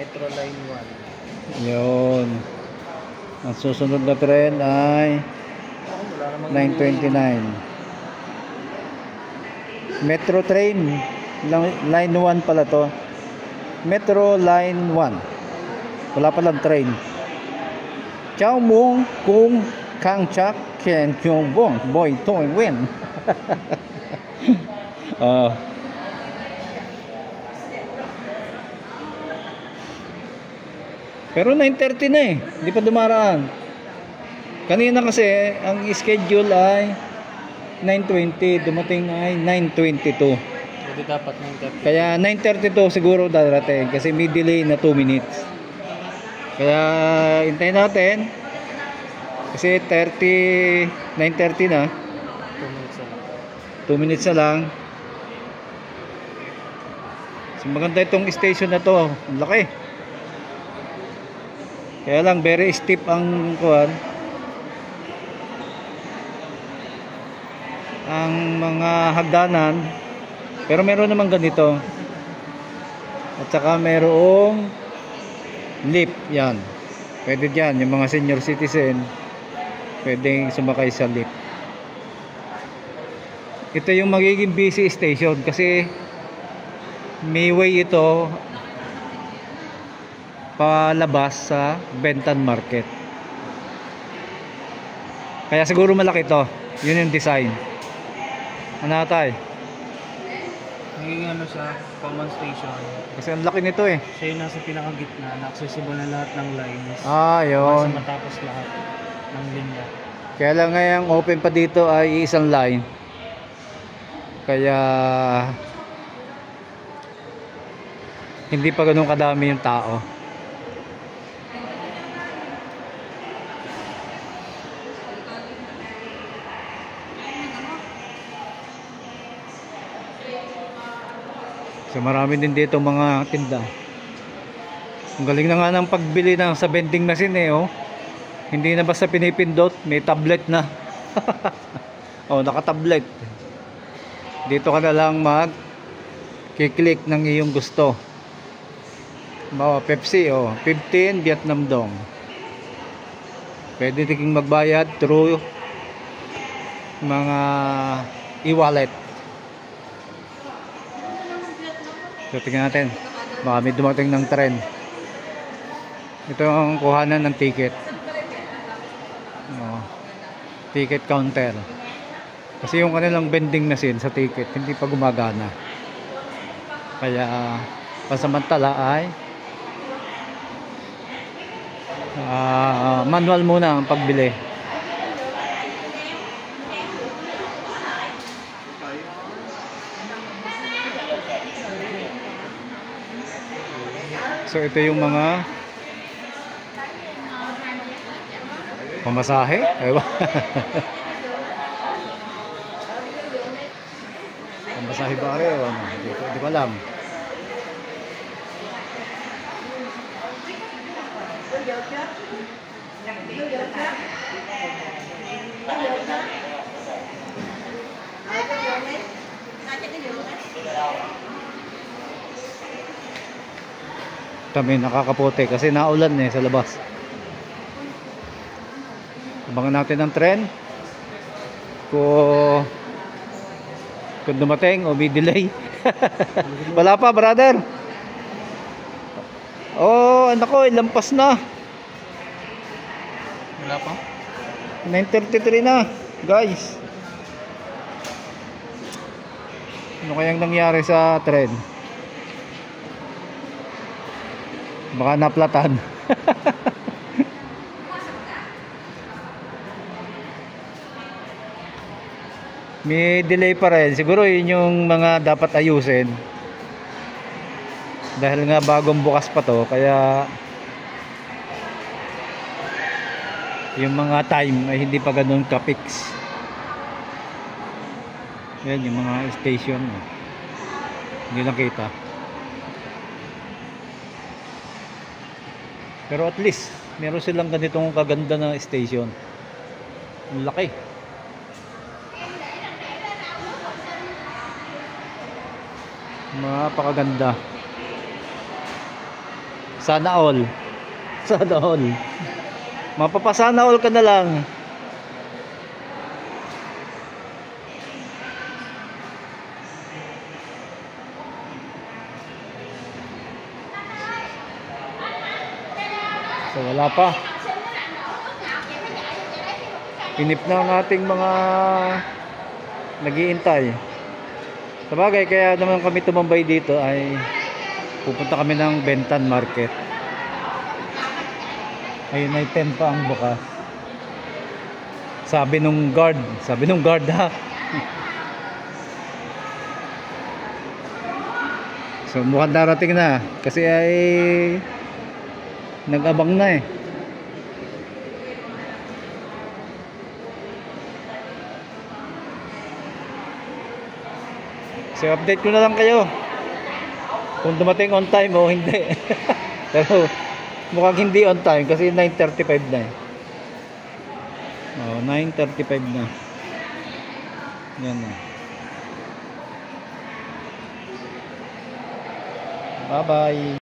Metro Line 1. Yun. Ang susunod na tren ay Wala namang 9:29. Metro train. Line 1 pala to. Metro Line 1. Wala palang train. Chow Mung Kung Kang Chak Ken Kyung Bong Boy Toy Win. Pero 9:30 na eh. Hindi pa dumaraan. Kanina kasi ang schedule ay 9:20, dumating ay 9:22. Hindi dapat 9:30. Kaya 9:32 siguro darating kasi may delay na 2 minutes. Kaya hintayin natin. Kasi 9:30 na. 2 minutes na lang. 2 minutes na lang. So maganda itong station na to. Ang laki. Kaya lang very steep ang kuwan. Ang mga hagdanan. Pero meron naman ganito. At saka merong lift. Yan. Pwede dyan. Yung mga senior citizen pwedeng sumakay sa lift. Ito yung magiging busy station kasi may way ito palabas sa Bentan Market. Kaya siguro malaki to. Yun yung design. Ano tayo? Naging ano siya, common station. Kasi ang laki nito eh. Siya yung nasa pinakagitna, na-accessible na lahat ng lines. Yun. Basta matapos lahat ng linya. Kaya lang ngayong open pa dito ay isang line. Kaya hindi pa ganun kadami yung tao. So marami din dito mga tinda. Ang galing na nga ng pagbili sa vending machine eh, oh. Hindi na basta pinipindot, may tablet na. Oh, naka-tablet. Dito ka na lang mag-click ng iyong gusto. Pepsi, oh, 15 Vietnam Dong. Pwede din magbayad through mga e-wallet. So tingnan natin, baka may dumating ng tren. Ito ang kuhanan ng ticket. Ticket counter. Kasi yung kanilang vending machine sa ticket hindi pa gumagana. Kaya pasamantala ay manual muna ang pagbili. So ito yung mga pamasahe. Ewan. Pamasahe ba rin? Hindi ko alam. Kami nakakapote kasi naulan eh sa labas. Abangan natin ang tren kung dumating o may delay. Wala pa, brother. Oh, nako, lampas na. Wala pa? 9:33 na, guys. Ano kayang nangyari sa tren? Baka naplatan. May delay pa rin. Siguro yun yung mga dapat ayusin. Dahil nga bagong bukas pa to, kaya yung mga time ay hindi pa ganun ka-fix. Yan yung mga station. Hindi nakita. Pero at least meron silang ganitong kaganda na station. Ang laki. Napakaganda. Sana all. Sana all. Mapapasana all ka na lang. So wala pa. Inip na ang ating mga nag-iintay. Sabagay, kaya naman kami tumambay dito ay pupunta kami ng Bentan Market. Ayun ay 10 pa ang bukas. Sabi nung guard ha. So mukhang darating na kasi ay nag-abang na eh. So update ko na lang kayo kung dumating on time o hindi. Pero mukhang hindi on time kasi 9:35 na eh. Oh, 9:35 na. Yan na. Bye bye.